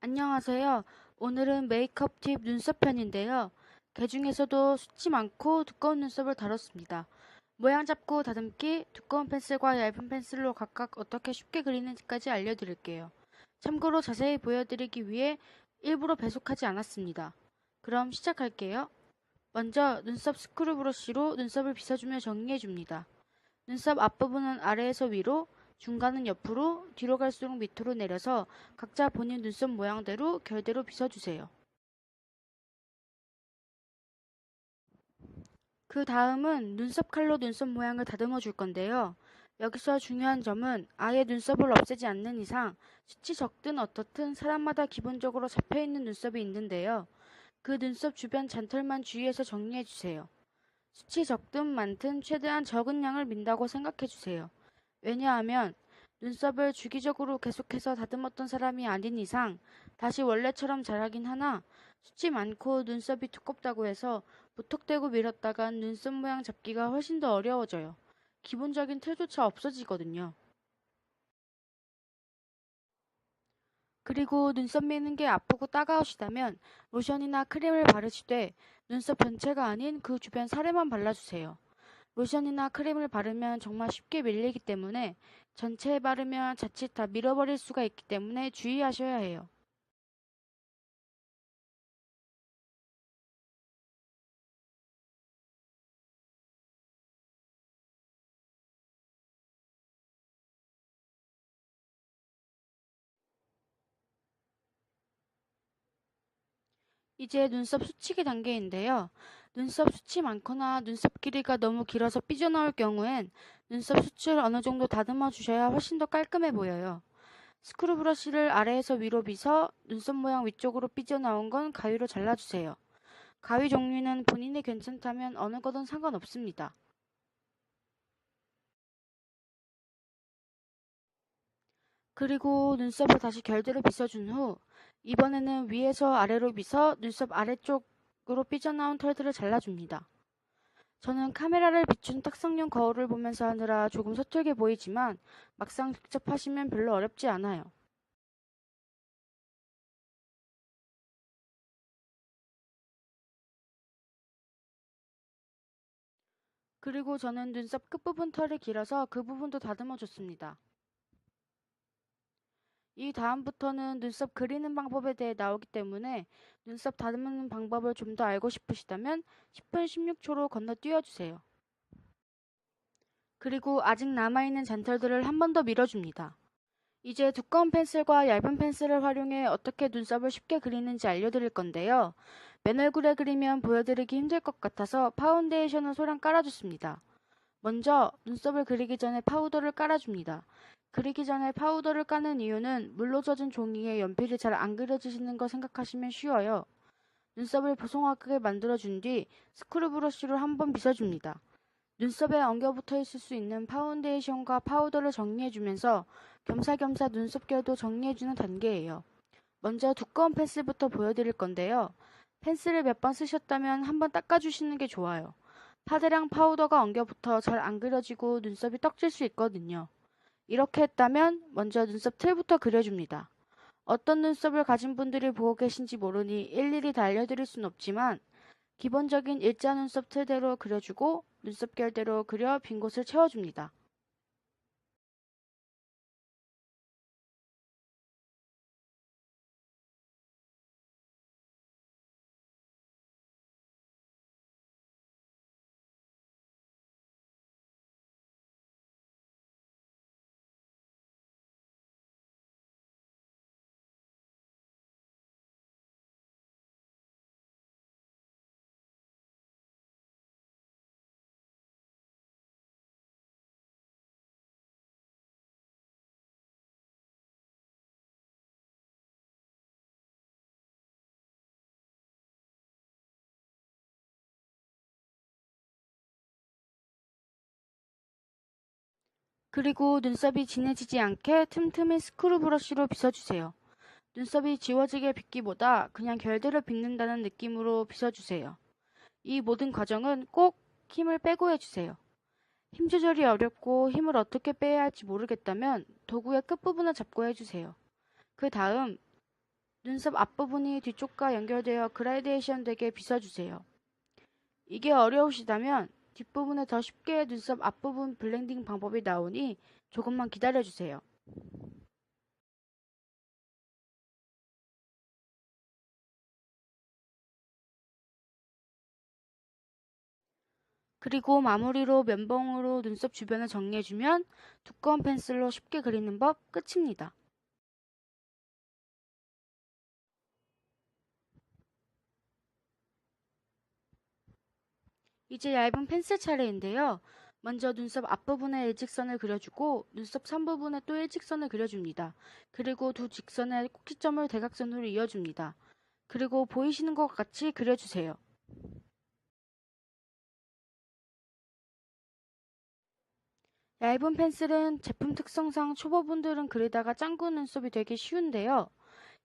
안녕하세요. 오늘은 메이크업 팁 눈썹 편인데요. 그중에서도 숱이 많고 두꺼운 눈썹을 다뤘습니다. 모양 잡고 다듬기, 두꺼운 펜슬과 얇은 펜슬로 각각 어떻게 쉽게 그리는지까지 알려드릴게요. 참고로 자세히 보여드리기 위해 일부러 배속하지 않았습니다. 그럼 시작할게요. 먼저 눈썹 스크류 브러쉬로 눈썹을 빗어주며 정리해줍니다. 눈썹 앞부분은 아래에서 위로, 중간은 옆으로, 뒤로 갈수록 밑으로 내려서 각자 본인 눈썹 모양대로 결대로 빗어주세요. 그 다음은 눈썹 칼로 눈썹 모양을 다듬어 줄 건데요. 여기서 중요한 점은 아예 눈썹을 없애지 않는 이상 숱이 적든 어떻든 사람마다 기본적으로 잡혀있는 눈썹이 있는데요. 그 눈썹 주변 잔털만 주의해서 정리해주세요. 숱이 적든 많든 최대한 적은 양을 민다고 생각해주세요. 왜냐하면 눈썹을 주기적으로 계속해서 다듬었던 사람이 아닌 이상 다시 원래처럼 자라긴 하나 숱이 많고 눈썹이 두껍다고 해서 무턱대고 밀었다간 눈썹 모양 잡기가 훨씬 더 어려워져요. 기본적인 틀조차 없어지거든요. 그리고 눈썹 미는 게 아프고 따가우시다면 로션이나 크림을 바르시되 눈썹 전체가 아닌 그 주변 살에만 발라주세요. 로션이나 크림을 바르면 정말 쉽게 밀리기 때문에 전체에 바르면 자칫 다 밀어버릴 수가 있기 때문에 주의하셔야 해요. 이제 눈썹 수치기 단계인데요. 눈썹 숱이 많거나 눈썹 길이가 너무 길어서 삐져나올 경우엔 눈썹 숱을 어느 정도 다듬어 주셔야 훨씬 더 깔끔해 보여요. 스크류 브러쉬를 아래에서 위로 빗어 눈썹 모양 위쪽으로 삐져나온 건 가위로 잘라주세요. 가위 종류는 본인이 괜찮다면 어느 거든 상관없습니다. 그리고 눈썹을 다시 결대로 빗어준 후 이번에는 위에서 아래로 빗어 눈썹 아래쪽으로 삐져나온 털들을 잘라줍니다. 저는 카메라를 비춘 탁성용 거울을 보면서 하느라 조금 서툴게 보이지만 막상 직접 하시면 별로 어렵지 않아요. 그리고 저는 눈썹 끝부분 털이 길어서 그 부분도 다듬어 줬습니다. 이 다음부터는 눈썹 그리는 방법에 대해 나오기 때문에 눈썹 다듬는 방법을 좀 더 알고 싶으시다면 10분 16초로 건너뛰어 주세요. 그리고 아직 남아있는 잔털들을 한 번 더 밀어줍니다. 이제 두꺼운 펜슬과 얇은 펜슬을 활용해 어떻게 눈썹을 쉽게 그리는지 알려드릴 건데요. 맨 얼굴에 그리면 보여드리기 힘들 것 같아서 파운데이션을 소량 깔아줬습니다. 먼저 눈썹을 그리기 전에 파우더를 깔아줍니다. 그리기 전에 파우더를 까는 이유는 물로 젖은 종이에 연필이 잘 안 그려지시는 거 생각하시면 쉬워요. 눈썹을 보송하게 만들어준 뒤 스크류 브러쉬로 한번 빗어줍니다. 눈썹에 엉겨붙어 있을 수 있는 파운데이션과 파우더를 정리해주면서 겸사겸사 눈썹결도 정리해주는 단계예요. 먼저 두꺼운 펜슬부터 보여드릴 건데요. 펜슬을 몇 번 쓰셨다면 한번 닦아주시는 게 좋아요. 파데랑 파우더가 엉겨붙어 잘 안 그려지고 눈썹이 떡질 수 있거든요. 이렇게 했다면 먼저 눈썹 틀부터 그려줍니다. 어떤 눈썹을 가진 분들이 보고 계신지 모르니 일일이 다 알려드릴 순 없지만 기본적인 일자 눈썹 틀대로 그려주고 눈썹 결대로 그려 빈 곳을 채워줍니다. 그리고 눈썹이 진해지지 않게 틈틈이 스크류 브러쉬로 빗어주세요. 눈썹이 지워지게 빗기보다 그냥 결대로 빗는다는 느낌으로 빗어주세요. 이 모든 과정은 꼭 힘을 빼고 해주세요. 힘 조절이 어렵고 힘을 어떻게 빼야 할지 모르겠다면 도구의 끝부분을 잡고 해주세요. 그 다음 눈썹 앞부분이 뒤쪽과 연결되어 그라데이션 되게 빗어주세요. 이게 어려우시다면 뒷부분에 더 쉽게 눈썹 앞부분 블렌딩 방법이 나오니 조금만 기다려주세요. 그리고 마무리로 면봉으로 눈썹 주변을 정리해주면 두꺼운 펜슬로 쉽게 그리는 법 끝입니다. 이제 얇은 펜슬 차례인데요. 먼저 눈썹 앞부분에 일직선을 그려주고 눈썹 3부분에 또 일직선을 그려줍니다. 그리고 두 직선의 꼭지점을 대각선으로 이어줍니다. 그리고 보이시는 것 같이 그려주세요. 얇은 펜슬은 제품 특성상 초보분들은 그리다가 짱구 눈썹이 되기 쉬운데요.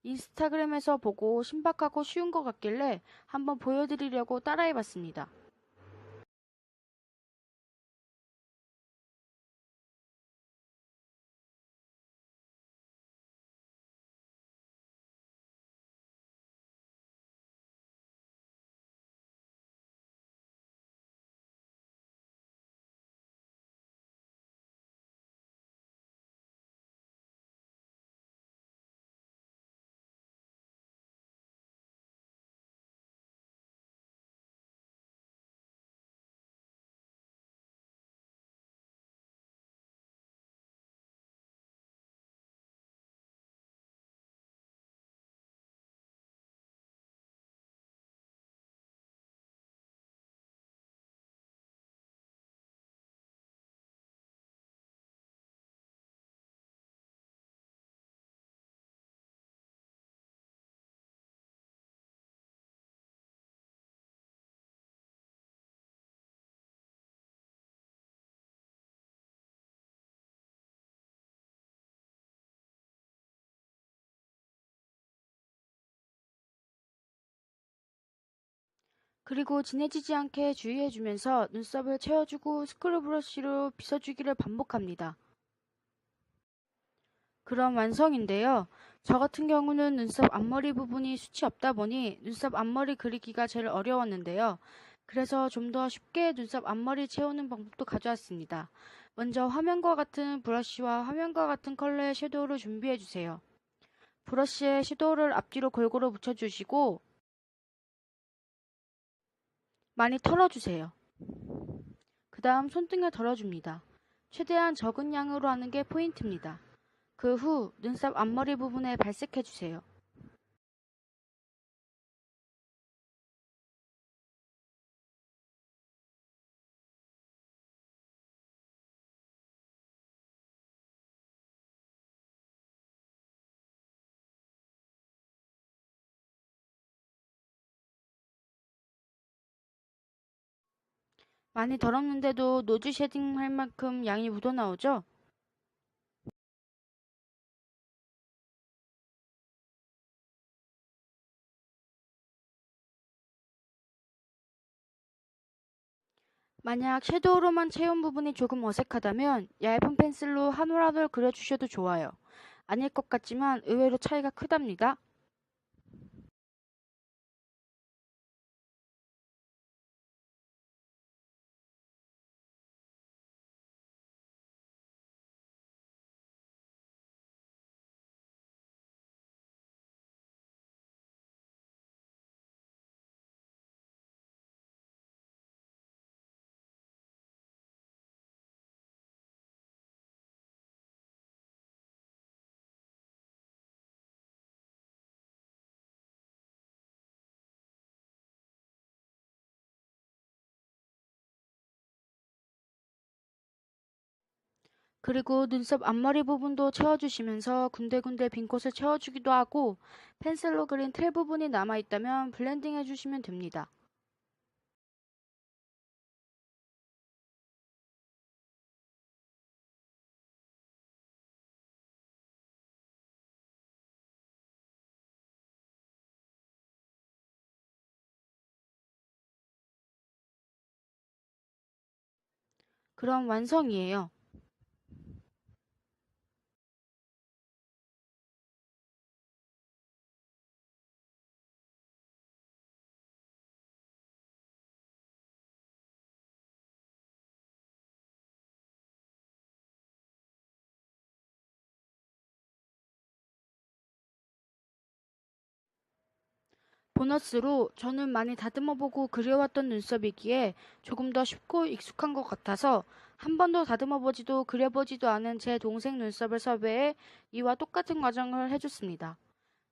인스타그램에서 보고 신박하고 쉬운 것 같길래 한번 보여드리려고 따라해봤습니다. 그리고 진해지지 않게 주의해주면서 눈썹을 채워주고 스크류 브러쉬로 빗어주기를 반복합니다. 그럼 완성인데요. 저 같은 경우는 눈썹 앞머리 부분이 숱이 없다 보니 눈썹 앞머리 그리기가 제일 어려웠는데요. 그래서 좀 더 쉽게 눈썹 앞머리 채우는 방법도 가져왔습니다. 먼저 화면과 같은 브러쉬와 화면과 같은 컬러의 섀도우를 준비해주세요. 브러쉬에 섀도우를 앞뒤로 골고루 묻혀주시고 많이 털어주세요. 그 다음 손등에 덜어줍니다. 최대한 적은 양으로 하는 게 포인트입니다. 그 후 눈썹 앞머리 부분에 발색해주세요. 많이 덜었는데도 노즈 쉐딩 할 만큼 양이 묻어나오죠? 만약 섀도우로만 채운 부분이 조금 어색하다면 얇은 펜슬로 한 올 한 올 그려주셔도 좋아요. 아닐 것 같지만 의외로 차이가 크답니다. 그리고 눈썹 앞머리 부분도 채워주시면서 군데군데 빈 곳을 채워주기도 하고 펜슬로 그린 틀 부분이 남아있다면 블렌딩 해주시면 됩니다. 그럼 완성이에요. 보너스로 저는 많이 다듬어보고 그려왔던 눈썹이기에 조금 더 쉽고 익숙한 것 같아서 한 번도 다듬어보지도 그려보지도 않은 제 동생 눈썹을 섭외해 이와 똑같은 과정을 해줬습니다.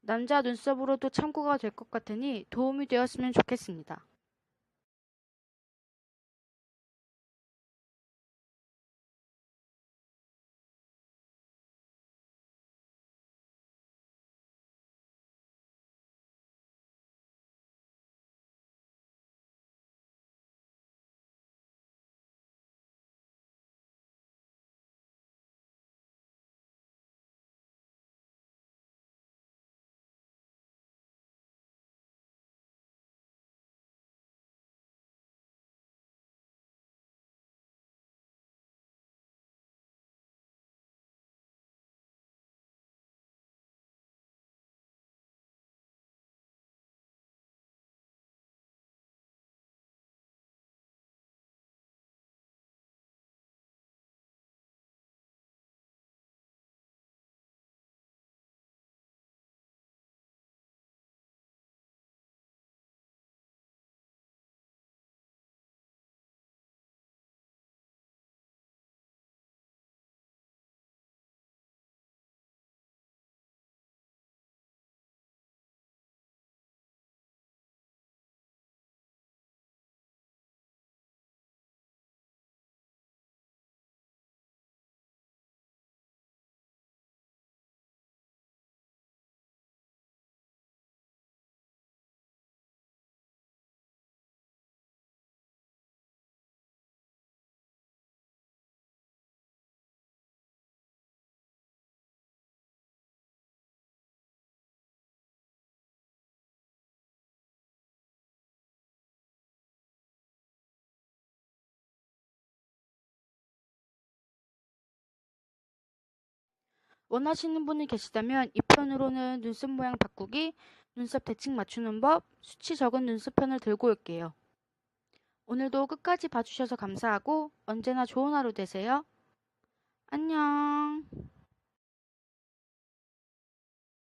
남자 눈썹으로도 참고가 될 것 같으니 도움이 되었으면 좋겠습니다. 원하시는 분이 계시다면 2편으로는 눈썹 모양 바꾸기, 눈썹 대칭 맞추는 법, 수치 적은 눈썹편을 들고 올게요. 오늘도 끝까지 봐주셔서 감사하고 언제나 좋은 하루 되세요. 안녕.